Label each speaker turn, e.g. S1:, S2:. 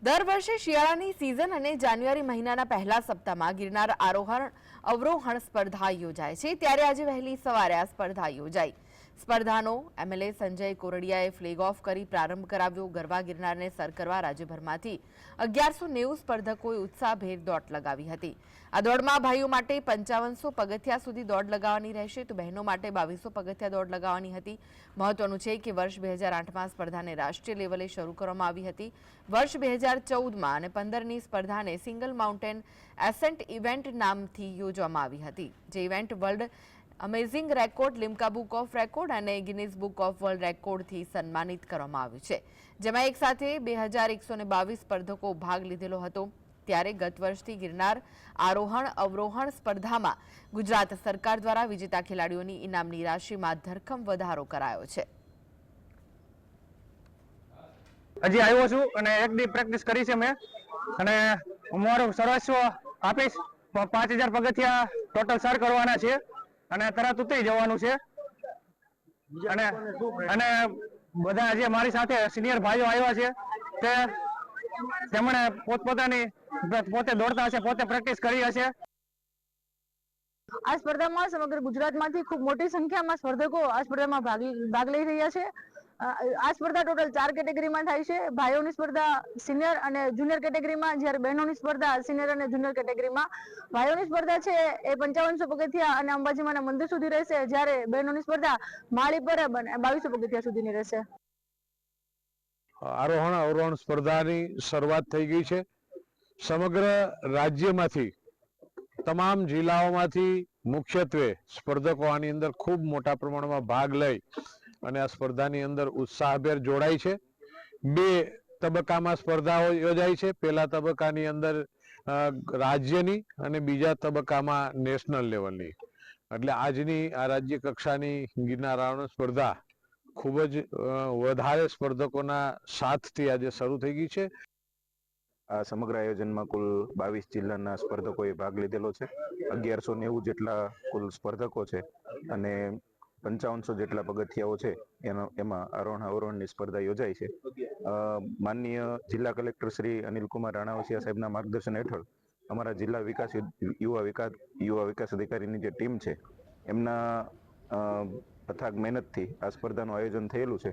S1: દર વર્ષે શિયાળાની સિઝન અને જાન્યુઆરી મહિનાના પહેલા સપ્તાહમાં ગિરનાર આરોહણ અવરોહણ સ્પર્ધા યોજાય છે, ત્યારે આજે વહેલી સવારે આ સ્પર્ધા યોજાઈ। સ્પર્ધાનો એમએલએ સંજય કોરડિયાએ ફ્લેગ ઓફ કરી પ્રારંભ કરાવ્યો। ગરવા ગિરનારને સર કરવા રાજ્યભરમાંથી 1190 સ્પર્ધકોએ ઉત્સાહભેર દોડ લગાવી હતી। આ દોડમાં ભાઈઓ માટે 5500 પગથિયા સુધી દોડ લગાવવાની રહેશે, તો બહેનો માટે 2200 પગથિયા દોડ લગાવવાની હતી। મહત્વનું છે કે વર્ષ 2008માં સ્પર્ધાને રાષ્ટ્રીય લેવલે શરૂ કરવામાં આવી હતી। વર્ષ 2014માં અને 15ની સ્પર્ધાને સિંગલ માઉન્ટેન એસેન્ટ ઇવેન્ટ નામથી યોજવામાં આવી હતી, જે event world amazing record, Limca book of record અને ગિનીઝ બુક ઓફ વર્લ્ડ રેકોર્ડથી સન્માનિત કરવામાં આવ્યું છે, જેમાં એક સાથે 2122 સ્પર્ધકો ભાગ લીધેલો હતો। ત્યારે ગત વર્ષથી ગિરનાર આરોહણ અવરોહણ સ્પર્ધામાં ગુજરાત સરકાર દ્વારા વિજેતા ખેલાડીઓની ઇનામની રાશિમાં ધરખમ વધારો કરાયો છે।
S2: હજી આવ્યો છું અને એક દી પ્રેક્ટિસ કરી છે મેં, અને હું મારું સર્વસ્વ આપીશ। 5000 પગથિયા ટોટલ સર કરવાના છે અને તરત ઉતરી જવાનું છે। અને બધા જે મારી સાથે સિનિયર ભાઈઓ આવ્યા છે તેમણે પોતે દોડતા હશે, પોતે પ્રેક્ટિસ કરી હશે।
S3: આ સ્પર્ધામાં સમગ્ર ગુજરાતમાંથી ખૂબ મોટી સંખ્યામાં સ્પર્ધકો આ સ્પર્ધામાં ભાગ લઈ રહ્યા છે। આ સ્પર્ધા ટોટલ 4 કેટેગરીમાં થાય છે। ભાઈઓની સ્પર્ધા સિનિયર અને જુનિયર કેટેગરીમાં, જ્યારે બહેનોની સ્પર્ધા સિનિયર અને જુનિયર કેટેગરીમાં। ભાઈઓની સ્પર્ધા છે એ 5500 પગથિયા અને અંબાજીમાના મંદિર સુધી રહેશે, જ્યારે બહેનોની સ્પર્ધા માળી પરબ અને 2200 પગથિયા સુધીની રહેશે।
S4: આરોહણ અવરોહણ સ્પર્ધાની શરૂઆત થઈ ગઈ છે। સમગ્ર રાજ્યમાંથી, તમામ જિલ્લાઓમાંથી મુખ્યત્વે સ્પર્ધકો આની અંદર ખૂબ મોટા પ્રમાણમાં ભાગ લઈ અને આ સ્પર્ધાની અંદર ઉત્સાહભેર જોડાય છે। 2 તબક્કામાં સ્પર્ધાઓ યોજાય છે। પહેલા તબક્કાની અંદર રાજ્યની અને બીજા તબક્કામાં નેશનલ લેવલની, એટલે આજની આ રાજ્ય કક્ષાની ગિરનાર આરોહણ સ્પર્ધા ખૂબ જ વધારે સ્પર્ધકોના સાથથી આજે શરૂ થઈ ગઈ છે।
S5: આ સમગ્ર આયોજનમાં કુલ 22 જિલ્લાના સ્પર્ધકોએ ભાગ લીધેલો છે। 1190 જેટલા કુલ સ્પર્ધકો છે અને 5500 જેટલા પગથિયાઓ છે, એમાં આરોહણ અવરોહણની સ્પર્ધા યોજાઈ છે। માનનીય જિલ્લા કલેક્ટર શ્રી અનિલકુમાર રાણાવસિયા સાહેબના માર્ગદર્શન હેઠળ અમારા જિલ્લા યુવા વિકાસ અધિકારીની જે ટીમ છે, એમના અથાગ મહેનતથી આ સ્પર્ધાનું આયોજન થયેલું છે